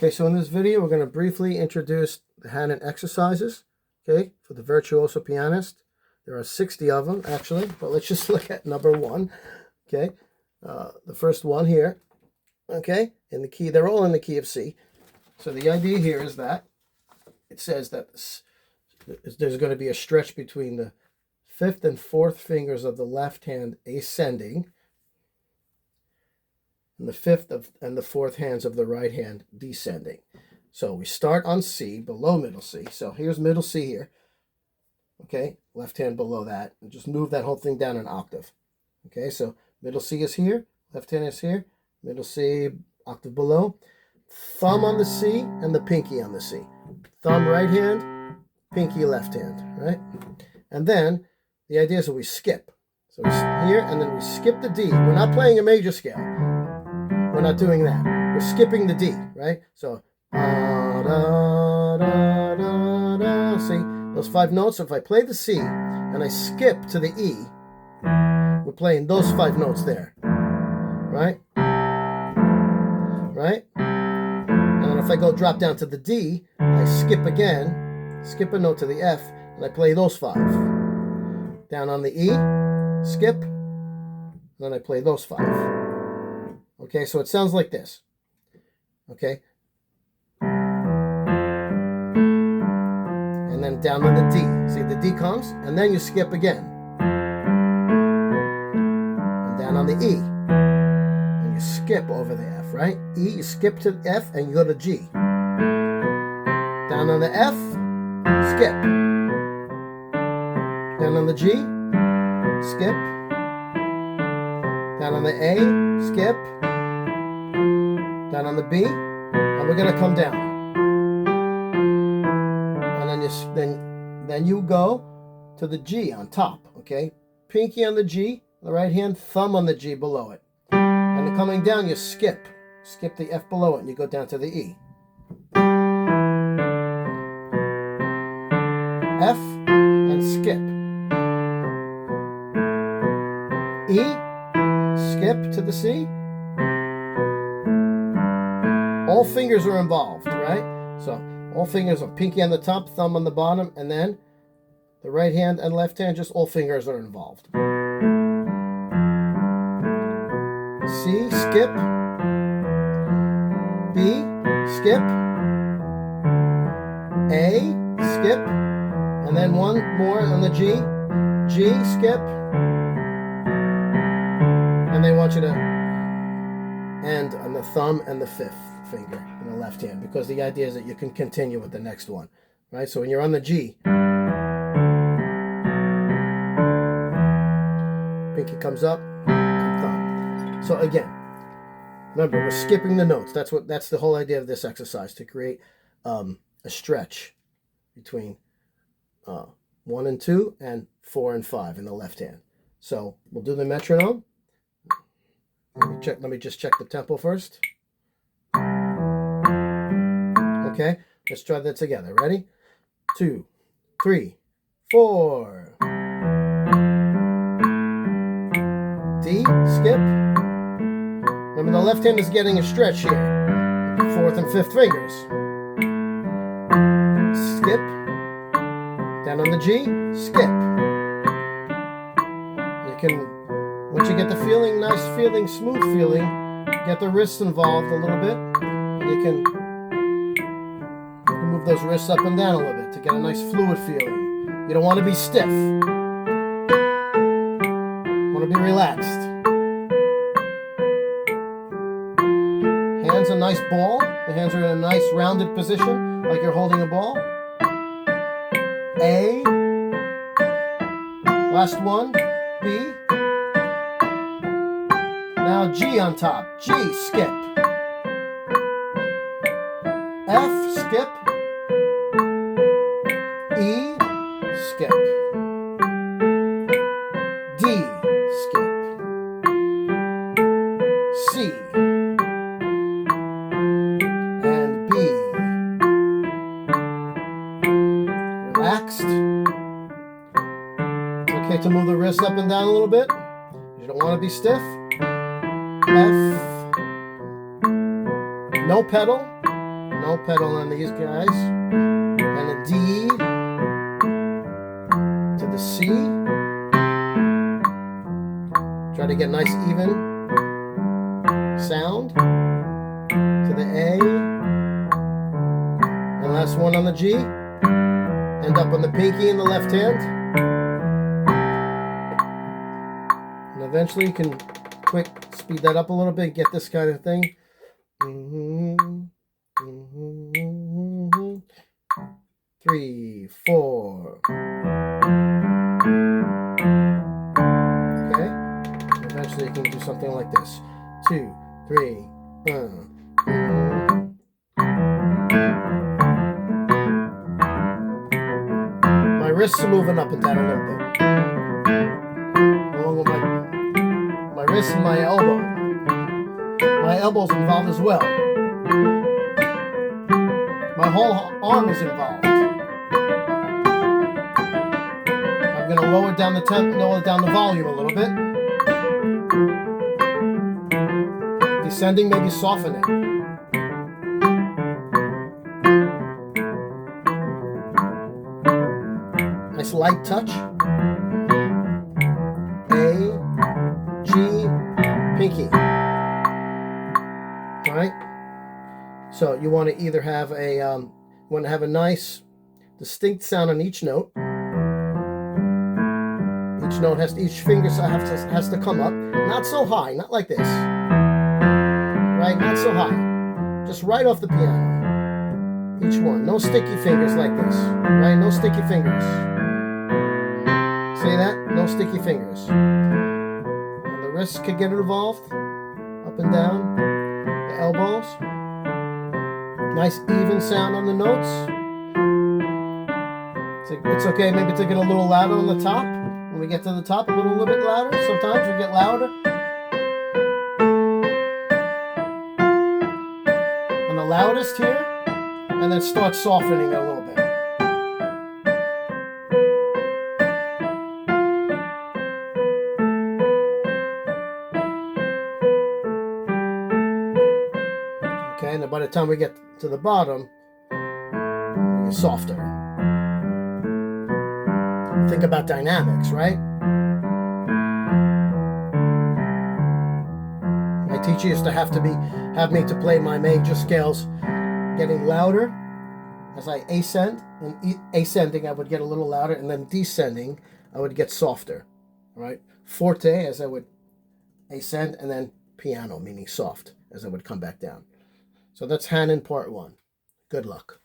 Okay, so in this video, we're going to briefly introduce the Hanon exercises, okay, for the virtuoso pianist. There are 60 of them, actually, but let's just look at number one, okay? The first one here, okay, in the key, they're all in the key of C. So the idea here is that it says that there's going to be a stretch between the fifth and fourth fingers of the left hand ascending, and the fifth and the fourth hands of the right hand descending. So we start on C, below middle C. So here's middle C here. Okay, left hand below that. And just move that whole thing down an octave. Okay, so middle C is here, left hand is here, middle C, octave below. Thumb on the C and the pinky on the C. Thumb right hand, pinky left hand, right? And then the idea is that we skip. So here, and then we skip the D. We're not playing a major scale. We're not doing that. We're skipping the D, right? So, da, da, da, da, da. See, those 5 notes. So if I play the C and I skip to the E, we're playing those 5 notes there, right? Right? And then if I go drop down to the D, I skip again, skip a note to the F, and I play those 5. Down on the E, skip, and then I play those 5. Okay, so it sounds like this. Okay. And then down on the D. See, the D comes, and then you skip again. And down on the E. And you skip over the F, right? E, you skip to F, and you go to G. Down on the F, skip. Down on the G, skip. Down on the A, skip. Down on the B, and we're gonna come down. And then you go to the G on top, okay? Pinky on the G, the right hand, thumb on the G below it. And then coming down, you skip. Skip the F below it, and you go down to the E. F, and skip. E, skip to the C. All fingers are involved, right? So all fingers are pinky on the top, thumb on the bottom, and then the right hand and left hand, just all fingers are involved. C, skip. B, skip. A, skip. And then one more on the G. G, skip. And they want you to end on the thumb and the fifth finger in the left hand, because the idea is that you can continue with the next one, right? So when you're on the G, pinky comes up and thumb. So again, remember, we're skipping the notes. That's the whole idea of this exercise, to create a stretch between 1 and 2 and 4 and 5 in the left hand. So we'll do the metronome. Let me just check the tempo first. Okay, let's try that together. Ready? 2, 3, 4. D, skip. Remember, the left hand is getting a stretch here. 4th and 5th fingers. Skip. Down on the G, skip. You can, once you get the feeling, nice feeling, smooth feeling, get the wrists involved a little bit, and you can move those wrists up and down a little bit to get a nice fluid feeling. You don't want to be stiff. You want to be relaxed. Hands a nice ball. The hands are in a nice rounded position, like you're holding a ball. A. Last one. B. Now G on top. G, skip. F, skip. E, skip. D, skip. C. And B. Relaxed. Okay, to move the wrist up and down a little bit. You don't want to be stiff. F. No pedal. No pedal on these guys. And a D to the C. Try to get nice even sound to the A. And last one on the G. End up on the pinky in the left hand. And eventually you can speed that up a little bit, get this kind of thing. 3, 4. Okay. Eventually you can do something like this. 2, 3. My wrists are moving up and down a little bit. Along with my wrist and my elbow. My elbow's involved as well. My whole arm is involved. I'm going to lower down the temp, lower down the volume a little bit. Descending, maybe soften it. Nice light touch. A, G, pinky. All right. So you want to either have a nice distinct sound on each note. Each note each finger has to come up, not so high, not like this, right? Not so high, just right off the piano. Each one, no sticky fingers like this, right? No sticky fingers. See that? No sticky fingers. And the wrists could get involved, up and down, the elbows. Nice even sound on the notes. It's okay maybe to get a little louder on the top. When we get to the top, a little bit louder. Sometimes we get louder. And the loudest here, and then start softening a little bit. Okay, and then by the time we get to the bottom, we get softer. Think about dynamics, right? My teacher used to have me to play my major scales, getting louder as I ascend, and ascending I would get a little louder, and then descending I would get softer. All right, forte as I would ascend, and then piano, meaning soft, as I would come back down. So that's Hanon Part 1. Good luck.